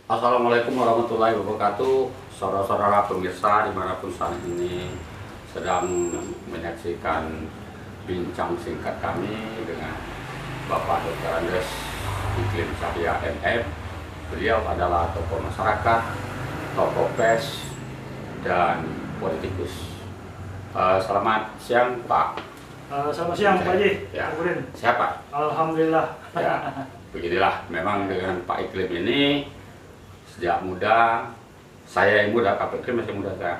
Assalamualaikum warahmatullahi wabarakatuh. Saudara-saudara pemirsa dimanapun saat ini sedang menyaksikan bincang singkat kami dengan Bapak Dr. Andes Iklim Cahya MM. Beliau adalah tokoh masyarakat, tokoh pers, dan politikus. Selamat siang Pak. Selamat siang Pak Haji. Ya. Kemudian, Siapa? alhamdulillah. Ya, beginilah memang dengan Pak Iklim ini sejak muda, saya yang muda, Pak Iklim masih muda, saya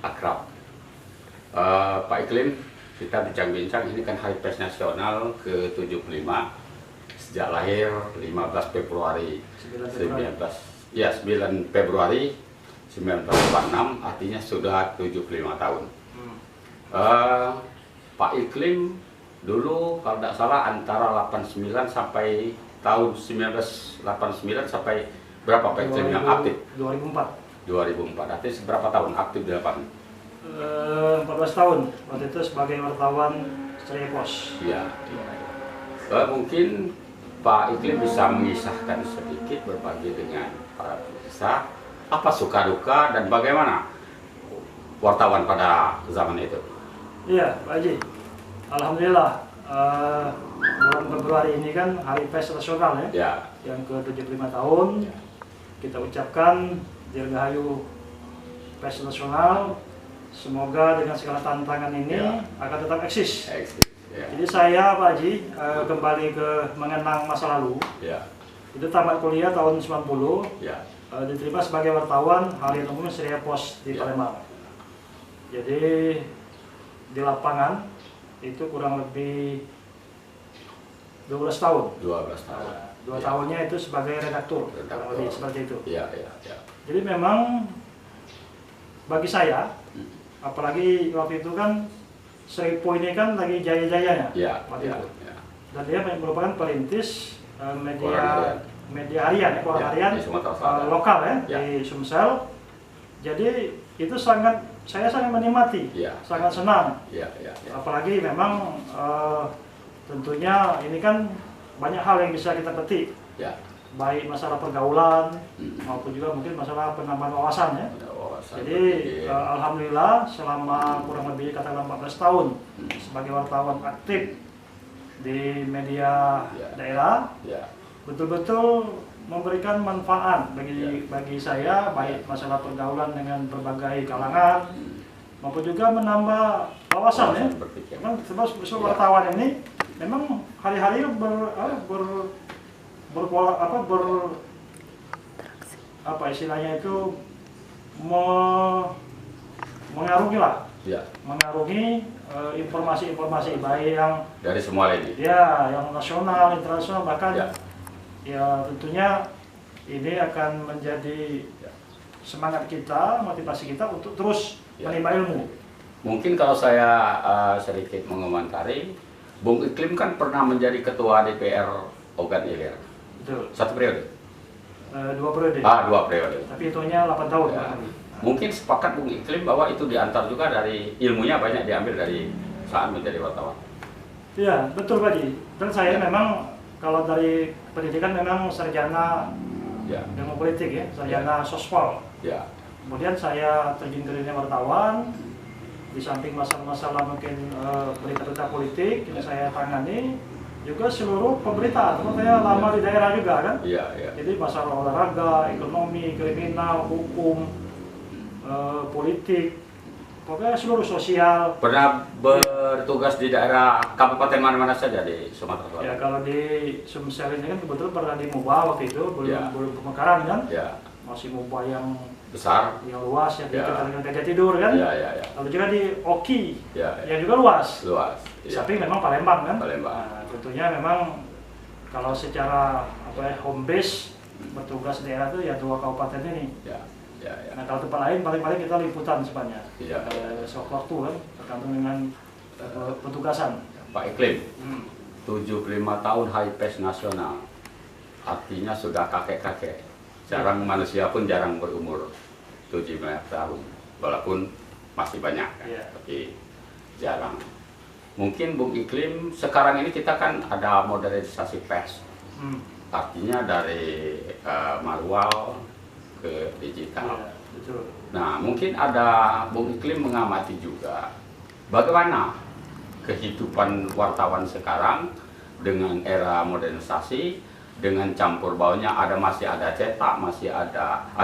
akrab. Pak Iklim, kita bincang-bincang, ini kan Hari Pers Nasional ke-75 sejak lahir 15 Februari 9 Februari 1946, artinya sudah 75 tahun. Pak Iklim dulu kalau tidak salah antara 89 sampai tahun 1989 sampai berapa Pak Iklim yang aktif? 2004. 2004, artinya seberapa tahun aktif di lapangan? 14 tahun, waktu itu sebagai wartawan Ceria Pos. Iya. Mungkin Pak Iklim bisa mengisahkan sedikit berbagi dengan para pemirsa apa suka duka dan bagaimana wartawan pada zaman itu. Iya, Pak Haji. Alhamdulillah, bulan Februari ini kan Hari Pers Nasional ya, Ya. yang ke-75 tahun. Kita ucapkan Dirgahayu Pers Nasional. Semoga dengan segala tantangan ini Ya. akan tetap eksis. Ya. Jadi saya Pak Haji kembali ke mengenang masa lalu. Ya. Itu tamat kuliah tahun 90, Ya. diterima sebagai wartawan Harian Umum Ceria Pos di Ya. Palembang. Jadi di lapangan itu kurang lebih 12 tahun. 12 tahun. Dua Ya. tahunnya itu sebagai redaktur, kurang lebih seperti itu. Iya, iya, iya. Jadi memang bagi saya, apalagi waktu itu kan Seripo ini kan lagi jaya-jayanya Iya, waktu iya, itu. iya. Dan dia merupakan perintis Koran media harian. koran Ya, harian di Sumatera Selatan. lokal Ya. di Sumsel. Jadi itu saya sangat menikmati, Ya. sangat senang. Iya, iya, iya. Apalagi memang tentunya ini kan banyak hal yang bisa kita petik, Ya. baik masalah pergaulan Hmm. maupun juga mungkin masalah penambahan wawasan ya. Ada wawasan Jadi berpikir. alhamdulillah selama kurang lebih katakanlah 14 tahun sebagai wartawan aktif di media Ya. daerah, Ya. betul-betul memberikan manfaat Ya. bagi saya, baik masalah pergaulan dengan berbagai kalangan maupun juga menambah wawasan ya. Berpikir. Memang sebagai wartawan ini memang hari-hari apa istilahnya itu mengarungi lah, Ya. mengarungi informasi-informasi baik yang Dari semua lini. ya yang nasional, internasional, bahkan Ya. ya tentunya ini akan menjadi semangat kita, motivasi kita untuk terus Ya. menimba ilmu. Mungkin kalau saya sedikit mengomentari, Bung Iklim kan pernah menjadi ketua DPR Ogan Ilir. Betul. Satu periode? 2 periode. 2 periode. Tapi itunya 8 tahun. Ya. Pak. Mungkin sepakat Bung Iklim bahwa itu diantar juga dari ilmunya banyak diambil dari saat menjadi wartawan. Iya, betul Pak Ji. Dan saya Ya. memang kalau dari pendidikan memang sarjana Ya. ilmu politik ya, sarjana sospol. Ya. Kemudian saya terjun ke dunia wartawan. Di samping masalah-masalah mungkin berita-berita politik yang saya tangani, juga seluruh pemberitaan. Karena saya lama di daerah juga kan. Iya, iya. Jadi masalah olahraga, ekonomi, kriminal, hukum, politik, pokoknya seluruh sosial. Pernah bertugas di daerah kabupaten mana-mana saja di Sumatera Ya Selatan? kalau di Sumsel ini kan kebetulan pernah di Muba waktu itu, belum Ya. pemekaran kan, Ya, masih Muba yang besar. luas yang Ya. dekat dengan gajah tidur kan. Ya, ya, ya. Lalu juga di Oki Ya, ya. yang juga luas. Luas. Di Ya. samping memang Palembang kan. Palembang. Nah, tentunya memang kalau secara home base bertugas daerah itu ya 2 kabupaten ini. Ya, ya, ya. Nah kalau tempat lain paling-paling kita liputan sebenarnya. Iya. Sewaktu kan tergantung dengan petugasan. Pak Iklim, Hmm. 75 tahun Hari Pers Nasional, artinya sudah kakek-kakek. Jarang manusia pun jarang berumur 75 tahun, walaupun masih banyak kan, Iya. tapi jarang. Mungkin Bung Iklim, sekarang ini kita kan ada modernisasi pers. artinya dari manual ke digital. Iya, betul. Nah, mungkin ada Bung Iklim mengamati juga bagaimana kehidupan wartawan sekarang dengan era modernisasi, dengan campur baurnya masih ada cetak,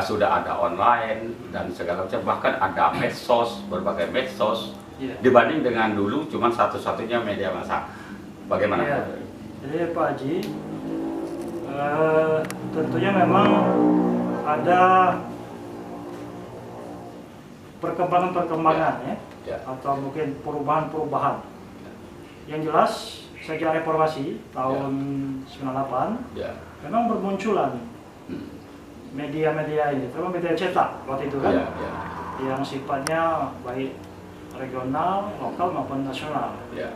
sudah ada online dan segala macam, bahkan ada medsos, berbagai medsos. Iya. Dibanding dengan dulu cuma satu-satunya media massa. Bagaimana? Iya. Jadi Pak Haji, tentunya memang ada perkembangan-perkembangan Ya. atau mungkin perubahan-perubahan. Yang jelas sejak reformasi tahun 98 Ya. memang bermunculan Hmm. media-media ini, terutama media cetak waktu itu kan, Ya, ya, yang sifatnya baik regional, lokal maupun nasional. ya.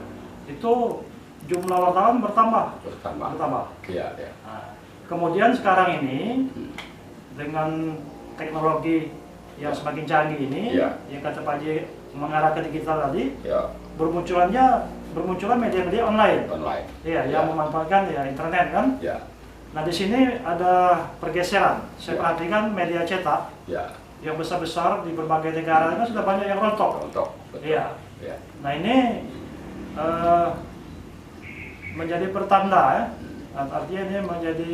Itu jumlah wartawan bertambah. Bertambah. Ya, ya. Nah, kemudian sekarang ini dengan teknologi yang semakin canggih ini, Ya. yang kata Pak Haji mengarah ke digital tadi, Ya, bermunculan media-media online. online. Iya, Ya. yang memanfaatkan ya internet kan. Ya, Nah di sini ada pergeseran. Saya Ya. perhatikan media cetak ya. yang besar-besar di berbagai negara kan sudah banyak yang rontok. Untuk. Betul. Iya. Ya. Nah ini menjadi pertanda ya. Artinya ini menjadi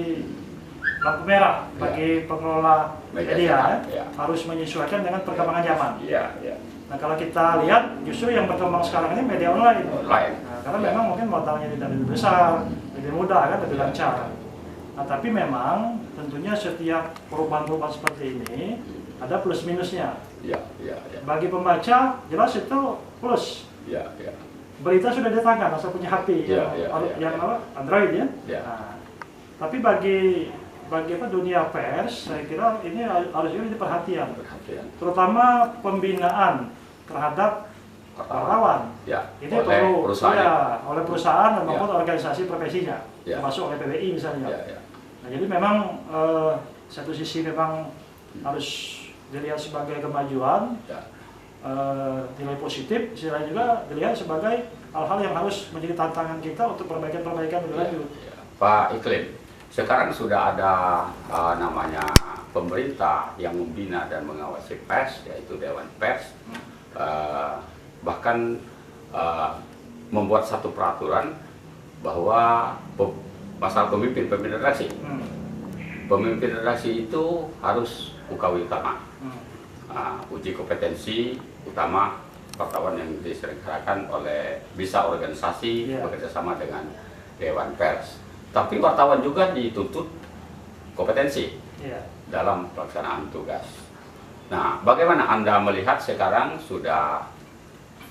lampu merah bagi pengelola Media media cetak, ya. ya. Harus menyesuaikan dengan perkembangan zaman. Iya, iya. Nah kalau kita lihat justru yang berkembang sekarang ini media online. Online. Nah, karena Ya. memang mungkin modalnya tidak lebih besar, lebih mudah kan, lebih Ya. lancar. Nah tapi memang tentunya setiap perubahan-perubahan seperti ini ada plus minusnya. Iya, iya, iya. Bagi pembaca jelas itu plus. Iya, iya. Berita sudah di tangan, asal punya HP Ya, yang ya. apa? Android ya. Ya. Nah, tapi bagi apa dunia pers, saya kira ini harus juga jadi perhatian, Perhatian. terutama pembinaan terhadap wartawan. Ya. Ini Oleh perlu perusahaan. ya, oleh perusahaan dan Ya. maupun organisasi profesinya, Ya. termasuk oleh PBI misalnya. Ya, ya. Nah, jadi memang satu sisi memang harus dilihat sebagai kemajuan, Ya. nilai positif, istilahnya juga dilihat sebagai hal-hal yang harus menjadi tantangan kita untuk perbaikan-perbaikan lebih lanjut. Ya. Pak Iklim, sekarang sudah ada namanya pemerintah yang membina dan mengawasi pers, yaitu Dewan Pers. Bahkan membuat satu peraturan bahwa masalah pemimpin redaksi. Pemimpin redaksi itu harus UKW utama. Uji kompetensi utama wartawan yang diselenggarakan oleh bisa organisasi bekerjasama dengan Dewan Pers. Tapi wartawan juga dituntut kompetensi dalam pelaksanaan tugas. Nah, bagaimana Anda melihat sekarang sudah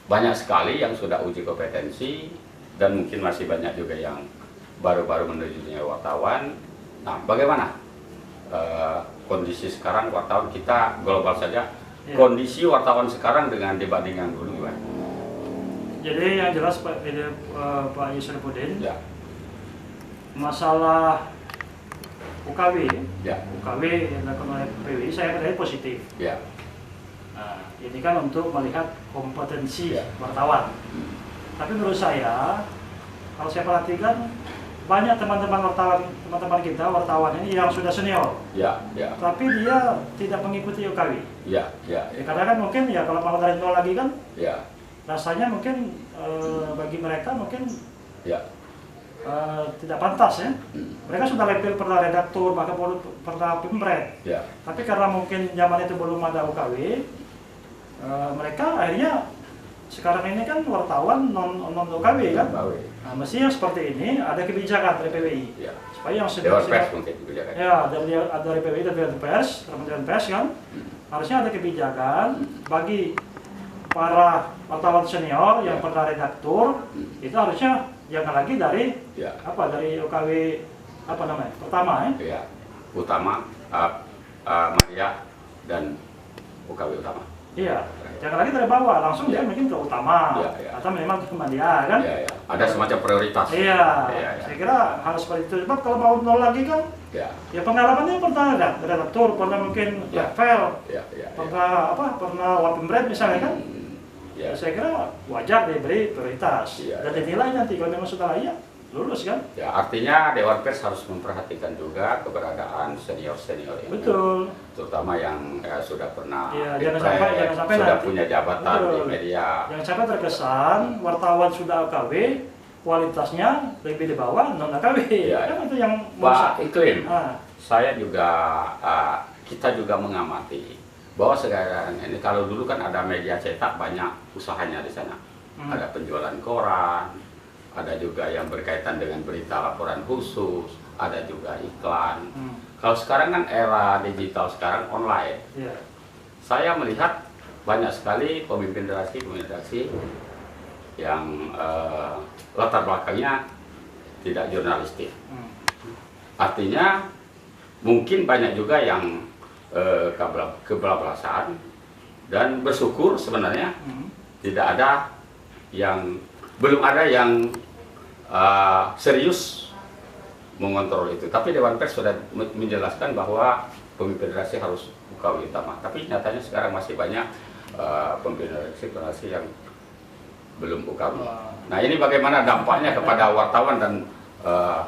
banyak sekali yang sudah uji kompetensi dan mungkin masih banyak juga yang baru-baru menuju dunia wartawan. Nah, bagaimana kondisi sekarang wartawan kita global saja? Kondisi wartawan sekarang dengan dibandingkan dulu gimana? Jadi yang jelas Pak Yusrifuddin, Ya. masalah UKW, Ya. UKW yang dilakukan oleh PBI saya percaya positif. Ya. Nah, ini kan untuk melihat kompetensi Ya. wartawan. Tapi menurut saya, kalau saya perhatikan banyak teman-teman wartawan ini yang sudah senior, Ya. Ya. tapi dia tidak mengikuti UKW. Ya. Ya. Ya, karena kan mungkin ya kalau mau dari nol lagi kan, Ya. rasanya mungkin bagi mereka mungkin Ya. tidak pantas ya. Mereka sudah pernah redaktur, bahkan pernah pemret. Ya. Tapi karena mungkin zaman itu belum ada UKW, mereka akhirnya sekarang ini kan wartawan non UKW kan. Nah, mestinya seperti ini ada kebijakan dari PBI. Ya. Supaya yang Dewan Pers mungkin kebijakan. ya dari PBI dan Dewan Pers, Kementerian Pers kan, harusnya ada kebijakan bagi para wartawan senior yang pernah redaktur, itu harusnya jangan lagi dari dari UKW pertama ya. Utama media dan UKW utama. Iya, jangan lagi dari bawah, langsung dia mungkin ke utama atau memang ke media kan. Iya, iya. Ada semacam prioritas. Iya, saya kira harus seperti itu. Sebab kalau mau nol lagi kan, ya pengalamannya pernah ada redaktur, pernah mungkin level, pernah wapemret misalnya kan. Saya kira wajar diberi prioritas dan dinilai nanti kalau memang sudah layak lulus kan? Ya, artinya Dewan Pers harus memperhatikan juga keberadaan senior-senior ini. Betul. Terutama yang sudah pernah Iya, pilpres, jangan sampai sudah nanti, punya jabatan di betul, media. jangan sampai terkesan wartawan sudah AKW, kualitasnya lebih di bawah non AKW. Iya, Kan itu yang Pak Iklim, Ah, saya juga kita juga mengamati bahwa sekarang ini kalau dulu kan ada media cetak banyak usahanya di sana. Ada penjualan koran, ada juga yang berkaitan dengan berita laporan khusus, ada juga iklan. Kalau sekarang kan era digital sekarang online. iya. Saya melihat banyak sekali pemimpin redaksi yang latar belakangnya tidak jurnalistik. Artinya mungkin banyak juga yang kebablasan dan bersyukur sebenarnya tidak ada belum ada yang serius mengontrol itu. Tapi Dewan Pers sudah menjelaskan bahwa pemimpin redaksi harus buka utama. Tapi nyatanya sekarang masih banyak pemimpin redaksi yang belum buka. Nah, ini bagaimana dampaknya kepada wartawan dan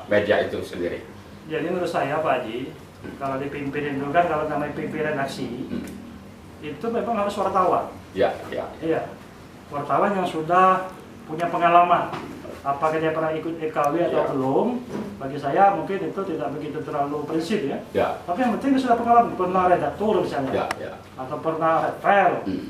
media itu sendiri? Jadi menurut saya Pak Haji, kalau dipimpin itu kan kalau namanya pimpin redaksi, itu memang harus wartawan. Ya, ya. Iya, wartawan yang sudah punya pengalaman. Apakah dia pernah ikut EKW atau Ya. belum? Bagi saya mungkin itu tidak begitu terlalu prinsip ya. Ya, Tapi yang penting dia sudah pengalaman, pernah redaktur misalnya, ya, ya. atau pernah redfile. Hmm.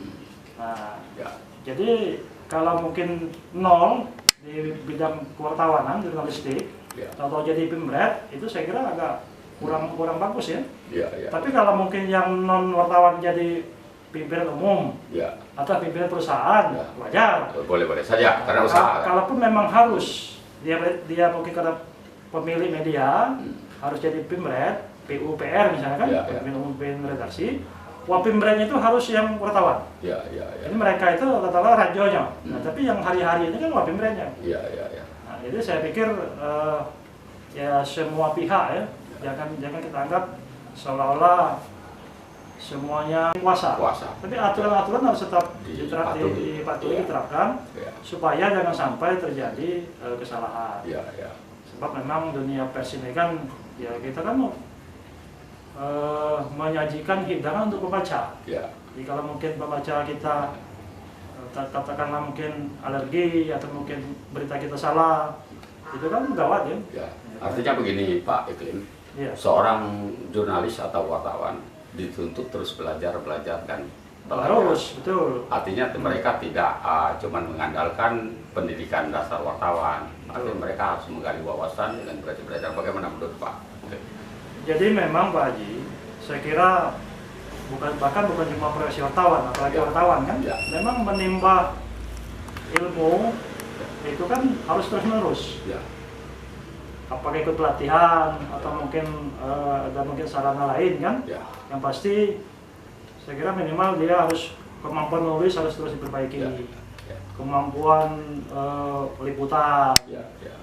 Nah, Ya, jadi kalau mungkin nol di bidang kewartawanan, jurnalistik, ya, atau jadi pemret, itu saya kira agak kurang bagus ya. ya, ya. Tapi kalau mungkin yang non wartawan jadi pimpinan umum Ya, atau pimpinan perusahaan, Ya. wajar. boleh-boleh saja karena usaha. Kalaupun memang harus dia mungkin karena pemilik media harus jadi pimret, PUPR misalnya kan, Ya, ya. pimpinan umum pimpinan redaksi. Wah, pimretnya itu harus yang wartawan. Ya, ya, ya. Jadi mereka itu katakanlah radionya. Nah, tapi yang hari-hari ini kan wah pimretnya. Ya, ya, ya. Nah, jadi saya pikir ya semua pihak ya, jangan kita anggap seolah-olah semuanya kuasa. Kuasa. Tapi aturan-aturan harus tetap dipatuhi, Ya. diterapkan Ya, supaya jangan sampai terjadi kesalahan. ya, ya. Sebab memang dunia pers ini kan ya kita kan mau menyajikan hidangan untuk pembaca. Ya, Jadi kalau mungkin pembaca kita katakanlah mungkin alergi atau mungkin berita kita salah, itu kan gawat ya. ya. Artinya begini Pak Iklim, Iya. seorang jurnalis atau wartawan dituntut terus belajar kan. Harus, betul. Artinya mereka tidak cuma mengandalkan pendidikan dasar wartawan, artinya mereka harus menggali wawasan dan belajar. Bagaimana menurut Pak? Jadi memang Pak Haji, saya kira bahkan bukan cuma profesi wartawan, apalagi Ya. wartawan kan, Ya. memang menimba ilmu itu kan harus terus-menerus. Ya, Apakah ikut pelatihan atau mungkin ada mungkin sarana lain kan? ya, Yang pasti saya kira minimal dia harus kemampuan nulis harus terus diperbaiki, ya, ya, kemampuan peliputan, ya, ya.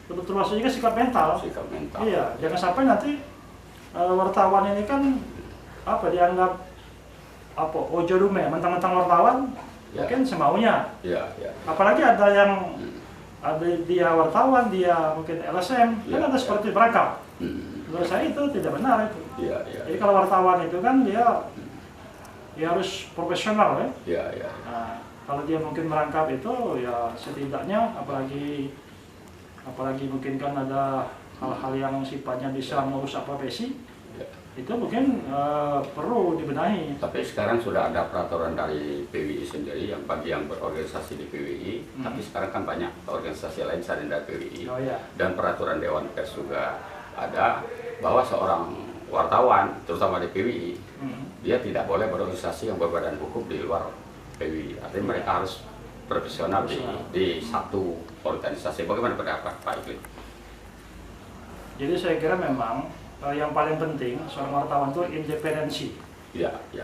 termasuk juga sikap mental. Sikap mental. Iya, jangan sampai nanti wartawan ini kan apa dianggap apa ojo dume, mentang-mentang wartawan Ya. mungkin semaunya. Ya, ya. Apalagi ada yang ada dia wartawan, dia mungkin LSM, kan Ya, ada ya. seperti beragam. Hmm. Menurut saya itu tidak benar itu. Ya, ya, Jadi kalau wartawan itu kan dia harus profesional ya. ya, ya. Nah, kalau dia mungkin merangkap itu ya setidaknya apalagi mungkin kan ada hal-hal yang sifatnya bisa merusak profesi, Ya. itu mungkin perlu dibenahi. Tapi sekarang sudah ada peraturan dari PWI sendiri yang bagi yang berorganisasi di PWI, tapi sekarang kan banyak organisasi lain selain dari PWI. Oh ya, Dan peraturan Dewan Pers juga ada bahwa seorang wartawan, terutama di PWI, dia tidak boleh berorganisasi yang berbadan hukum di luar PWI. Artinya mereka harus profesional di satu organisasi. Bagaimana pendapat Pak Iklim? jadi saya kira memang yang paling penting seorang wartawan itu independensi. Ya, ya,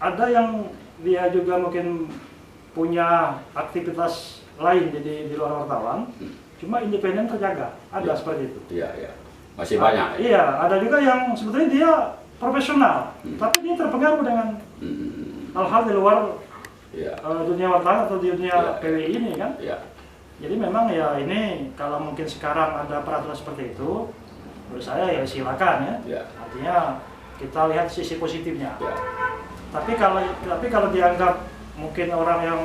Ada yang dia juga mungkin punya aktivitas lain di luar wartawan, cuma independen terjaga. Ada Ya. seperti itu. ya, ya. Masih banyak. Ya? Iya, ada juga yang sebetulnya dia profesional, tapi dia terpengaruh dengan Hmm. hal-hal di luar Ya, dunia wartawan atau di dunia Ya. PWI ini kan. ya, Jadi memang ya ini kalau mungkin sekarang ada peraturan seperti itu, menurut saya ya silakan ya. Ya. Artinya kita lihat sisi positifnya. Ya. Tapi kalau dianggap mungkin orang yang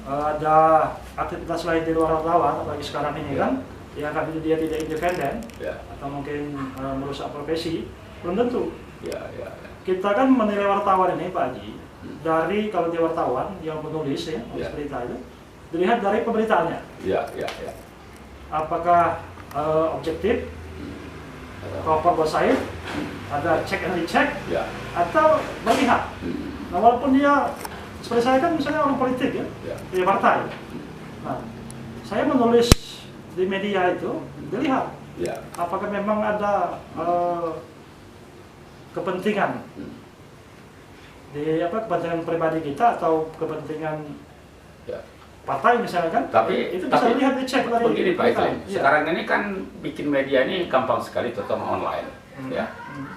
ada aktivitas lain di luar wartawan, apalagi sekarang ini kan, dianggap itu dia tidak independen Ya. atau mungkin merusak profesi, belum tentu. Ya. Ya. Kita kan menilai wartawan ini Pak Haji dari kalau dia wartawan yang menulis ya, menulis berita itu dilihat dari pemberitaannya. Ya. Ya. Ya. Apakah objektif, proper website, ada check and recheck, Ya. atau berpihak. Nah, walaupun dia seperti saya kan misalnya orang politik ya, di partai. Nah, saya menulis di media itu dilihat Ya. apakah memang ada kepentingan di kepentingan pribadi kita atau kepentingan Ya. partai misalnya kan. Tapi itu bisa dilihat dicek dari begini Pak Iklim, Iya. sekarang ini kan bikin media ini gampang sekali, terutama online. Ya,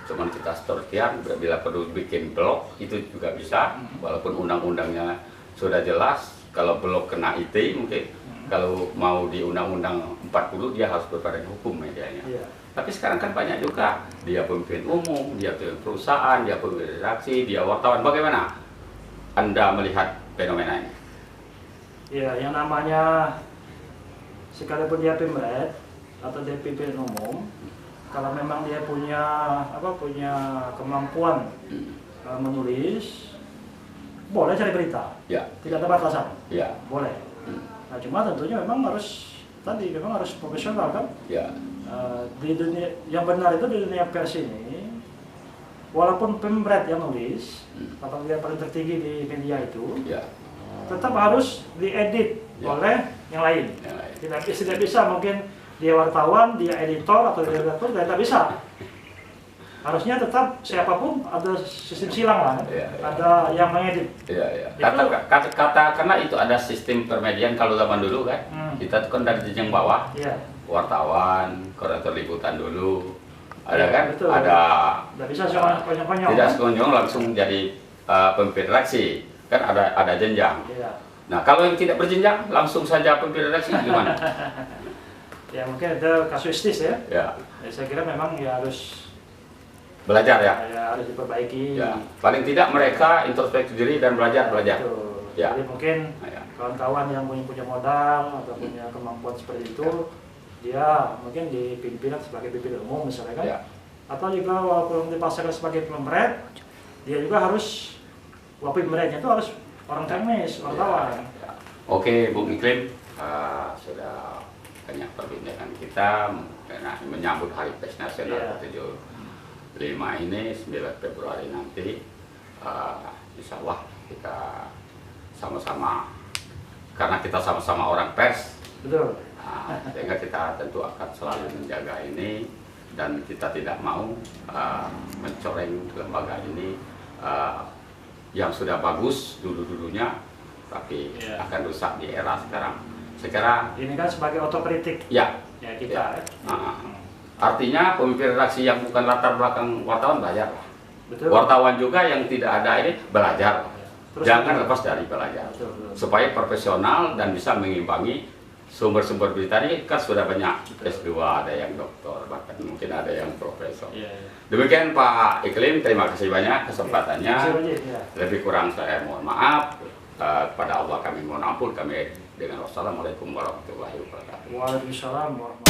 cuman kita store sekian, bila perlu bikin blog itu juga bisa, walaupun undang-undangnya sudah jelas. Kalau blog kena IT mungkin, kalau mau di undang-undang 40 dia harus berbadan hukum medianya. Iya. Tapi sekarang kan banyak juga, dia pemimpin umum, dia pemimpin perusahaan, dia pemimpin redaksi, dia wartawan. Bagaimana Anda melihat fenomena ini? Ya, yang namanya sekalipun dia pemret atau dia pemimpin umum, kalau memang dia punya kemampuan menulis, boleh cari berita, Ya. tidak ada batasan, Ya. boleh. Nah, cuma tentunya memang harus profesional kan. Ya. Di dunia yang benar itu di dunia pers ini, walaupun pemret yang nulis atau dia paling tertinggi di media itu, Ya. tetap harus diedit Ya. oleh yang lain. Yang lain. Tidak bisa mungkin dia wartawan, dia editor atau dia redaktur, tidak bisa. Harusnya tetap siapapun ada sistem silang lah, Ya. ada yang mengedit. Iya, iya. Itu- Kata karena itu ada sistem permediaan kalau zaman dulu kan. Kita tuh kan dari jenjang bawah, Iya, wartawan, koordinator liputan dulu. Ada kan? betul. Ada. tidak bisa cuma konyol-konyol. Tidak kan? sekonyong langsung jadi pemimpin redaksi. Kan ada jenjang. Iya. Nah, kalau yang tidak berjenjang langsung saja pemimpin redaksi gimana? Ya mungkin itu kasuistis ya. Ya, Ya, saya kira memang ya harus belajar ya. harus diperbaiki. Ya, paling tidak mereka introspeksi diri dan belajar. Betul. Ya. Jadi mungkin Ya. kawan-kawan yang punya modal atau punya kemampuan seperti itu, dia mungkin dipimpin sebagai pimpinan umum misalnya kan. Ya. Atau juga walaupun dipasarkan sebagai pemret, dia juga harus, walaupun pemretnya itu harus orang teknis, wartawan. Ya. Oke, Bung Iklim, sudah banyak perbincangan kita menyambut Hari Pers Nasional ke-75 ini 9 Februari nanti. Insya Allah kita sama-sama, karena kita sama-sama orang pers, Betul. sehingga kita tentu akan selalu menjaga ini dan kita tidak mau mencoreng lembaga ini yang sudah bagus dulu-dulunya, tapi akan rusak di era sekarang. Sekarang Ini kan sebagai otokritik ya, kita. artinya pemimpin redaksi yang bukan latar belakang wartawan belajar. Betul. Wartawan juga yang tidak ada ini belajar. Terus Jangan betul. lepas dari belajar. Betul. Supaya profesional dan bisa mengimbangi sumber-sumber berita ini. Kan sudah banyak S2, ada yang doktor, bahkan mungkin ada yang profesor. Iya, iya. Demikian Pak Iklim, terima kasih banyak kesempatannya. Terima kasih, Roji. Ya. Lebih kurang saya mohon maaf. Kepada Allah kami mohon ampun. Kami dengan wassalamualaikum warahmatullahi wabarakatuh. Waalaikumsalam warahmatullahi wabarakatuh.